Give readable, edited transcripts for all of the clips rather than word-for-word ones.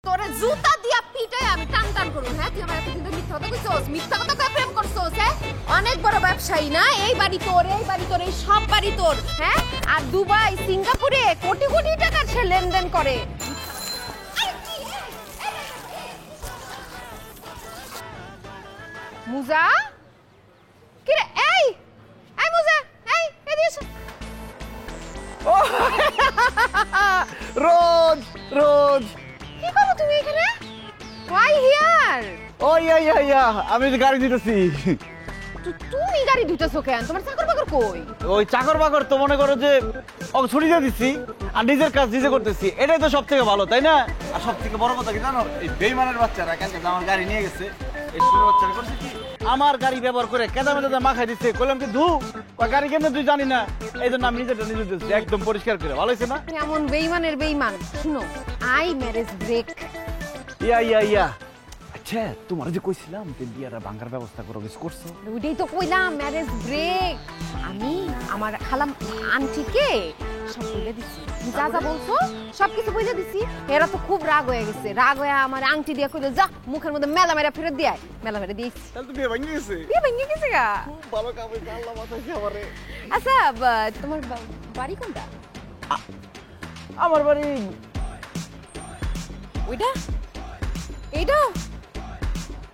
তোরে জুতা দিয়া পিটাই আমি টান টান করব। হ্যাঁ তুই আমার এতদিন ধরে মিথ্যা কথা কইছস, মিথ্যা কথা কই প্রেম করছস। হ্যাঁ অনেক বড় ব্যবসায়ী না, এই বাড়ি তোর, এই বাড়ি তোর, এই সব বাড়ি তোর। হ্যাঁ আর দুবাই সিঙ্গাপুরে কোটি কোটি টাকার সে লেনদেন করে। মুজা কি রে? এই এই মুজা, এই এদিকে ও রোজ রোজ কি করো তুমি এখানে? Why here? ও ইয়া আমি তো গাড়ি দিতেছি। তুমি গাড়ি ধুইতেছো কেন? তোমার চাকর বাকর কই? ওই চাকর বাকর তো মনে করো যে ওকে ছুটি দিয়ে দিচ্ছি আর নিজের কাজ নিজে করতেছি, এটাই তো সব থেকে ভালো, তাই না? আর সব থেকে বড় কথা কি জানো, এই বেইমানের বাচ্চারা কেন আমার গাড়ি নিয়ে গেছে, এই ছোট বাচ্চারা করছে কি আমার গাড়ি ব্যবহার করে কেদা মেদা মাখাই দিচ্ছে। কইলাম কি ধু গাড়ি কেমনে তুই জানি না, এই জন্য আমি নিজেরটা নিজে দিচ্ছি একদম পরিষ্কার করে। ভালো হয়েছে না? এমন বেইমানের বেইমান। শুনো, আই ম্যারেজ ব্রেক। ইয়া আচ্ছা, তোমার যে কইছিলাম যে বিয়ারা ভাঙার ব্যবস্থা করো, কিছু করছো? ওইটাই তো কইলাম, ম্যারেজ ব্রেক। আমি আমার খালাম আন্টিকে সব বলে দিছি, যা যা বলছো সবকিছু বলে দিছি। এরা তো খুব রাগ হয়ে গেছে, রাগ হয়ে আমার আংটি দিয়ে কইলো যা মুখের মধ্যে মেলা মেরা ফেরত দিয়ে মেলা মেরা দিয়েছি। তাহলে তো বিয়ে ভেঙে গেছে। বিয়ে ভেঙে গেছে গা। খুব ভালো কাম হইছে, আল্লাহ মাথায় খাবারে। আচ্ছা তোমার বাড়ি কোনটা? আমার বাড়ি ওইটা, এইটা,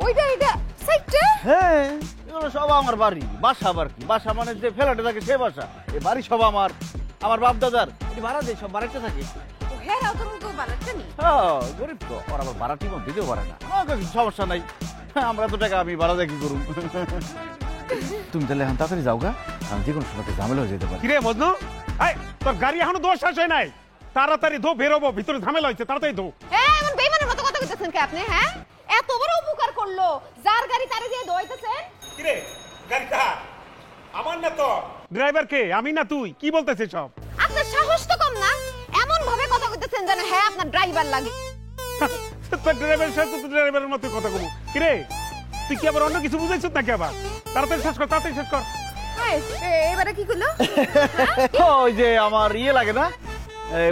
ওইটা, এটা সাইডটা। হ্যাঁ, এগুলো সব আমার বাড়ি। বাসা আবার কি, বাসা মানে যে ফ্ল্যাটে থাকে সে বাসা। এই বাড়ি সব আমার, আমার বাপ দাদার। এই ভাড়া দেয়, সব বাড়িতে থাকে। ও হ্যাঁ, তোর তো বাড়াচ্ছে নি। হ্যাঁ, গরিব তো, ওর আবার ভাড়া ঠিক মতো দিতেও পারে না। আমার কিছু সমস্যা নাই, আমরা তো টাকা আমি ভাড়া দিয়ে কি করুন। তুমি তাহলে এখন তাড়াতাড়ি যাও গা, আমি যে কোনো সময় ঝামেলা হয়ে যেতে পারি। কিরে মজনু, এই তোর গাড়ি এখনো দোষ শেষ হয় নাই, তাড়াতাড়ি ধো, বেরোবো, ভিতরে ঝামেলা হয়েছে, তাড়াতাড়ি ধো। হ্যাঁ এমন বেইমানের মতো কথা কইতেছেন কি আপনি? হ্যাঁ এত বড় উপকার করলো, যার গাড়ি তারে দিয়ে ধোয়াইতেছেন। কিরে গাড়িটা আমার না তো? ড্রাইভার কে, আমি না তুই? কি বলতেছিস সব? আপনার সাহস তো কম না, এমন ভাবে কথা কইতেছেন যেন হ্যাঁ আপনার ড্রাইভার লাগে। তোর ড্রাইভারের সাথে তো ড্রাইভারের মতো কথা বলবো। কিরে তুই কি আবার অন্য কিছু বুঝাইছিস নাকি? আবার তাড়াতাড়ি শেষ কর, তাড়াতাড়ি শেষ কর। এবারে কি করলো? ওই যে আমার ইয়ে লাগে না,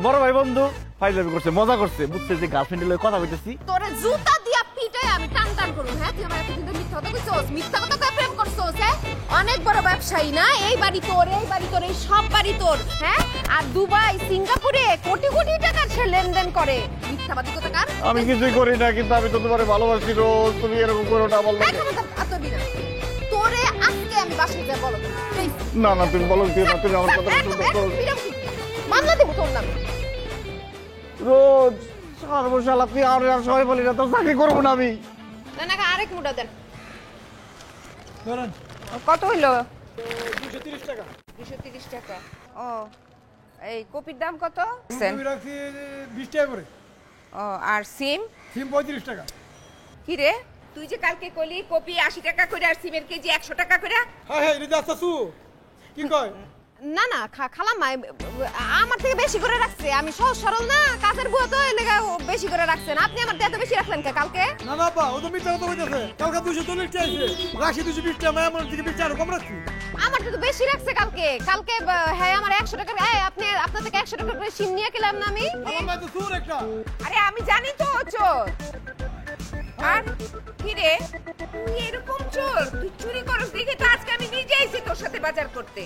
বড় ভাই বন্ধু ফাইজলামি করছে, মজা করছে, বুঝছে যে গার্লফ্রেন্ডের লগে কথা কইতেছি। তোরে জুতা দিয়া পিটাই আমি টান টান করব। হ্যাঁ তুই আমার এতদিন ধরে মিথ্যা কথা কইছস, মিথ্যা কথা কই প্রেম করছস। হ্যাঁ অনেক বড় ব্যবসায়ী না, এই বাড়ি তোর, এই বাড়ি তোর, এই সব বাড়ি তোর। হ্যাঁ আর দুবাই সিঙ্গাপুরে কোটি কোটি টাকার সে লেনদেন করে। মিথ্যাবাদী কোথাকার। আমি কিছুই করি না, কিন্তু আমি তো তোমারে ভালোবাসি রোজ, তুমি এরকম করো না বল না। তোরে আজকে আমি বাসায় যা বলো প্লিজ। না না তুমি বলো, দিও না, তুমি আমার কথা শুনতে করো। মামলা দেব তোর নামে। রোজ সর্বশালা তুই আর সবাই বলি না তো চাকরি করবো না আমি। না না আরেক মুঠা দেন। কত হইলো? 230 টাকা। 230 টাকা। ও এই কপির দাম কত? আমি রাখছি 20 টাকা করে। ও আর সিম? সিম 35 টাকা। কি রে তুই যে কালকে কলি কপি 80 টাকা করে আর সিমের কেজি 100 টাকা করে? হ্যাঁ হ্যাঁ, এটা যাচ্ছু কি কয়? না না খালাম আমার থেকে বেশি করে রাখছে। আমি সহজ সরল না, কাজের বুয়া তো এলাকা বেশি করে রাখছেন। আপনি আমার এত বেশি রাখলেন কে কালকে? না না বা ও তো মিথ্যা কথা কইতাছে। কালকে 240 টাকা আছে, রাখি 220 টাকা, আমার থেকে 20 টাকা কম রাখছি। আমার তো বেশি রাখছে কালকে। কালকে হ্যাঁ আমার 100 টাকা, এই আপনি আপনার থেকে 100 টাকা করে সিম নিয়ে গেলাম না আমি। আমার মা তো সুর একটা। আরে আমি জানি তো চোর। আর কি রে তুই এরকম চোর, তুই চুরি করস দেখে তো আজকে আমি নিজে আইছি তোর সাথে বাজার করতে।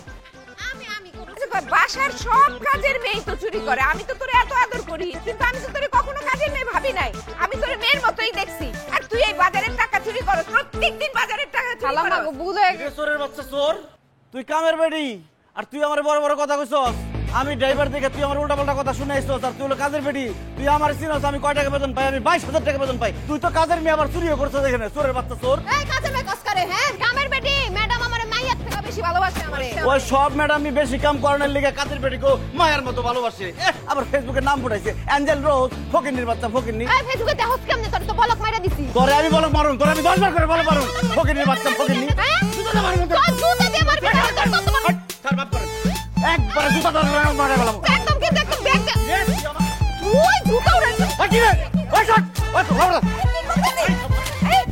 আমি করছি বাসার সব কাজের মেয়ে তো চুরি করে। আমি তো তোরে এত আদর করি, কিন্তু আমি তো তোরে কখনো কাজের মেয়ে ভাবি নাই। আমি তোরে মেয়ের মতোই দেখছি। আর তুই এই বাজারের টাকা চুরি করস, প্রত্যেকদিন বাজারের টাকা চুরি করস। খালাম ভুল হয়ে গেছে। চোরের বাচ্চা চোর, তুই কামের বেডি, আর তুই আমার বড় বড় কথা কইছস। আমি ড্রাইভার দেখে তুই আমার উল্টাপাল্টা কথা শুনাইছস, আর তুই হলো কাজের বেডি। তুই আমার চিনস আমি কয় টাকা বেতন পাই? আমি 22,000 টাকা বেতন পাই। তুই তো কাজের মেয়ে আবার চুরিও করছস এখানে। চোরের বাচ্চা চোর। এই কাজের মেয়ে কস করে? হ্যাঁ কামের বেটি ম্যাডাম আমারে মাইয়ার থেকে বেশি ভালোবাসে আমারে। ওই সব ম্যাডামই বেশি কাম করানোর লিগে কাজের বেটিকে মায়ের মতো ভালোবাসে। আবার ফেসবুকে নাম ফুটাইছে অ্যাঞ্জেল রোজ, ফকিন্নির বাচ্চা ফকিন্নি। এই ফেসবুকে দেখোস কেমনে? তোর তো বলক মাইরা দিছি। তোরে আমি বলক মারুন, তোরে আমি 10 বার করে বলক মারুন, ফকিন্নির বাচ্চা ফকিন্নি। জুতা মারুন, জুতা দিয়ে মারবি না তোর কত বড়। তার বাপ করে একবারে জুতা ধরে মারে গেলাম। একদম কিন্তু একদম ব্যাগ দে। তুই জুতা উড়াইছিস? ওই কি রে? ওই শট, ওই তো এই